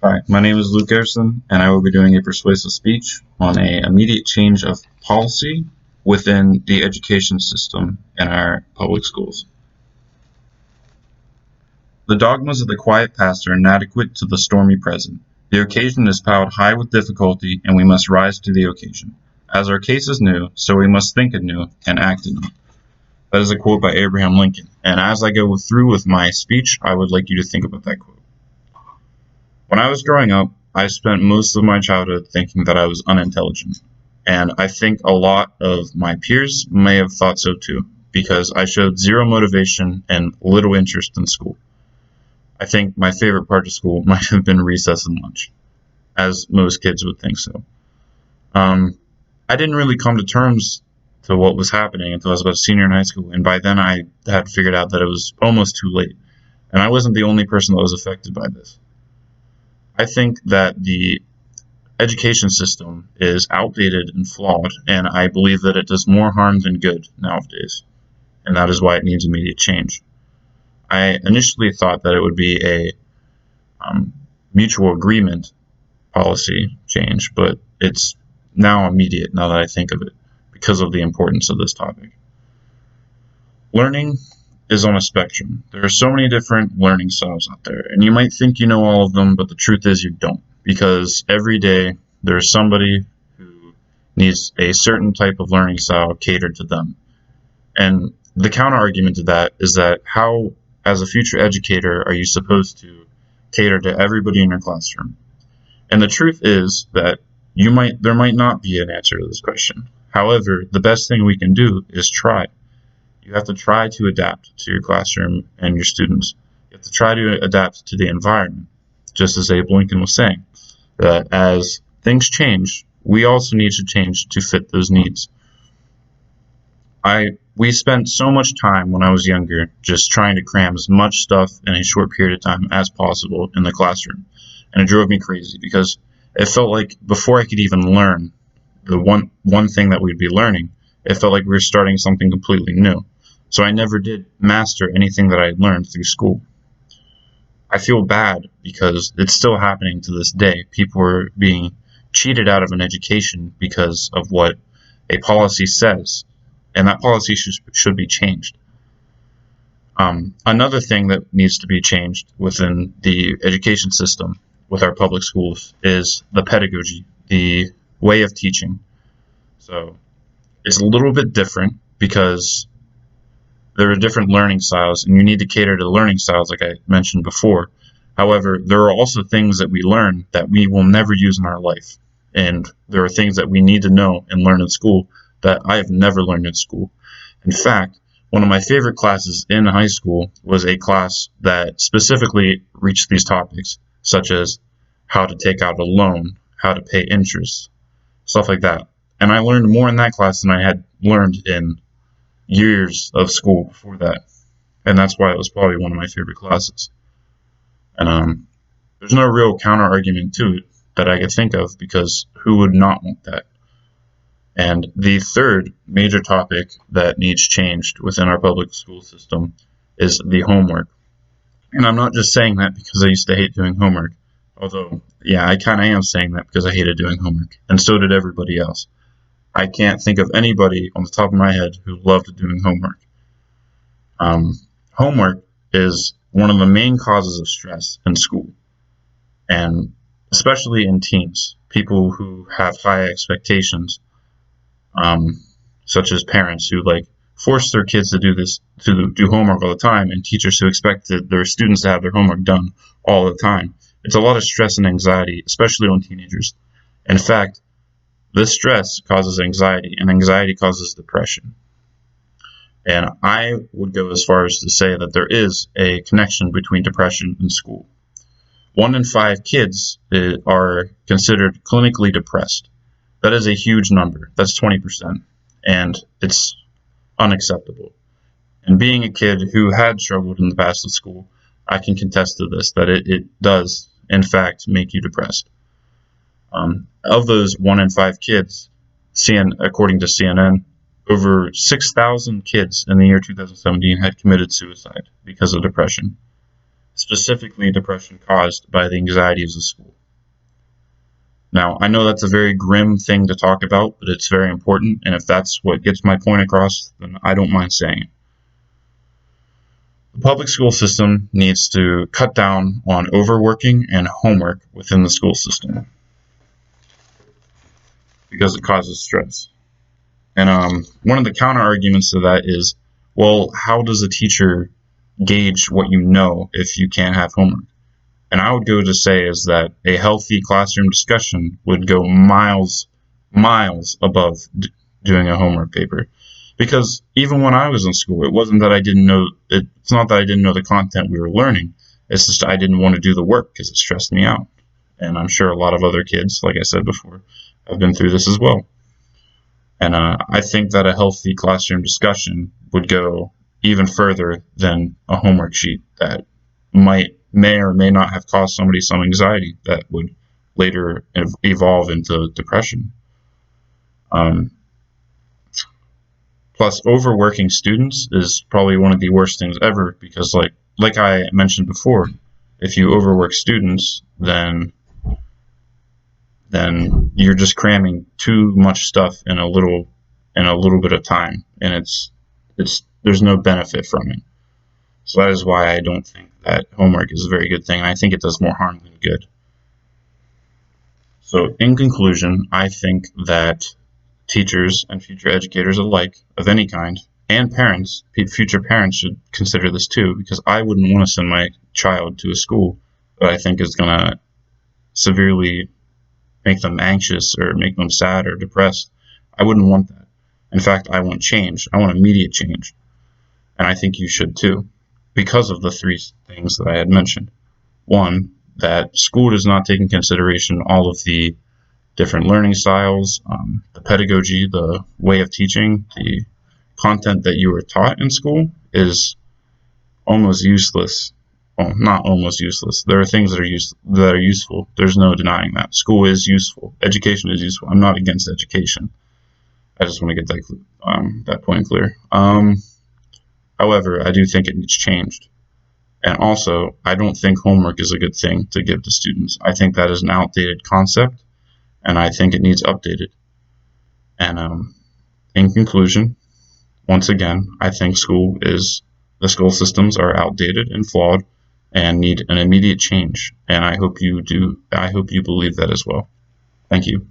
Hi, my name is Luke Garrison, and I will be doing a persuasive speech on a immediate change of policy within the education system in our public schools. The dogmas of the quiet past are inadequate to the stormy present. The occasion is piled high with difficulty, and we must rise to the occasion. As our case is new, so we must think anew and act anew. That is a quote by Abraham Lincoln. And as I go through with my speech, I would like you to think about that quote. When I was growing up, I spent most of my childhood thinking that I was unintelligent. And I think a lot of my peers may have thought so too, because I showed zero motivation and little interest in school. I think my favorite part of school might have been recess and lunch, as most kids would think so. Um, I didn't really come to terms to what was happening until I was about a senior in high school, and by then I had figured out that it was almost too late. And I wasn't the only person that was affected by this. I think that the education system is outdated and flawed, and I believe that it does more harm than good nowadays, and that is why it needs immediate change. I initially thought that it would be a mutual agreement policy change, but it's now immediate now that I think of it because of the importance of this topic. Learning is on a spectrum. There are so many different learning styles out there, and you might think you know all of them, but the truth is you don't, because every day there's somebody who needs a certain type of learning style catered to them. And the counter argument to that is that how, as a future educator, are you supposed to cater to everybody in your classroom? And the truth is that there might not be an answer to this question. However, the best thing we can do is try. You have to try to adapt to your classroom and your students. You have to try to adapt to the environment, just as Abe Lincoln was saying, that as things change, we also need to change to fit those needs. We spent so much time when I was younger just trying to cram as much stuff in a short period of time as possible in the classroom. And it drove me crazy because it felt like before I could even learn the one thing that we'd be learning, it felt like we were starting something completely new. So I never did master anything that I had learned through school. I feel bad because it's still happening to this day. People are being cheated out of an education because of what a policy says, and that policy should be changed. Another thing that needs to be changed within the education system with our public schools is the pedagogy, the way of teaching. So it's a little bit different because there are different learning styles, and you need to cater to learning styles, like I mentioned before. However, there are also things that we learn that we will never use in our life. And there are things that we need to know and learn in school that I have never learned in school. In fact, one of my favorite classes in high school was a class that specifically reached these topics, such as how to take out a loan, how to pay interest, stuff like that. And I learned more in that class than I had learned in years of school before that. And that's why it was probably one of my favorite classes. And there's no real counter argument to it that I could think of because who would not want that? And the third major topic that needs changed within our public school system is the homework. And I'm not just saying that because I used to hate doing homework. Although, yeah, I kind of am saying that because I hated doing homework. And so did everybody else. I can't think of anybody on the top of my head who loved doing homework. Homework is one of the main causes of stress in school, and especially in teens, people who have high expectations, such as parents who force their kids to do homework all the time, and teachers who expect their students to have their homework done all the time. It's a lot of stress and anxiety, especially on teenagers. In fact, this stress causes anxiety, and anxiety causes depression. And I would go as far as to say that there is a connection between depression and school. 1 in 5 kids are considered clinically depressed. That is a huge number. That's 20%. And it's unacceptable. And being a kid who had struggled in the past with school, I can contest to this, that it does, in fact, make you depressed. Of those 1 in 5 kids, according to CNN, over 6,000 kids in the year 2017 had committed suicide because of depression, specifically depression caused by the anxieties of school. Now, I know that's a very grim thing to talk about, but it's very important, and if that's what gets my point across, then I don't mind saying it. The public school system needs to cut down on overworking and homework within the school system because it causes stress. And one of the counter arguments to that is, well, how does a teacher gauge what you know if you can't have homework? And I would go to say is that a healthy classroom discussion would go miles above doing a homework paper. Because even when I was in school, it wasn't that I didn't know, it's not that I didn't know the content we were learning. It's just I didn't want to do the work because it stressed me out. And I'm sure a lot of other kids, like I said before, have been through this as well. And I think that a healthy classroom discussion would go even further than a homework sheet that may or may not have caused somebody some anxiety that would later evolve into depression. Plus, overworking students is probably one of the worst things ever because, like I mentioned before, if you overwork students, then you're just cramming too much stuff in a little bit of time, and it's there's no benefit from it. So that is why I don't think that homework is a very good thing. I think it does more harm than good. So in conclusion, I think that teachers and future educators alike of any kind, and parents, future parents should consider this too, because I wouldn't want to send my child to a school that I think is going to severely make them anxious or make them sad or depressed. I wouldn't want that. In fact, I want change. I want immediate change. And I think you should too, because of the three things that I had mentioned. One, that school does not take into consideration all of the different learning styles, the pedagogy, the way of teaching, the content that you were taught in school is almost useless. Well, not almost useless. There are things that are useful. There's no denying that. School is useful. Education is useful. I'm not against education. I just want to get that point clear. However, I do think it needs changed. And also, I don't think homework is a good thing to give to students. I think that is an outdated concept, and I think it needs updated. And in conclusion, once again, I think the school systems are outdated and flawed and need an immediate change. And I hope you believe that as well. Thank you.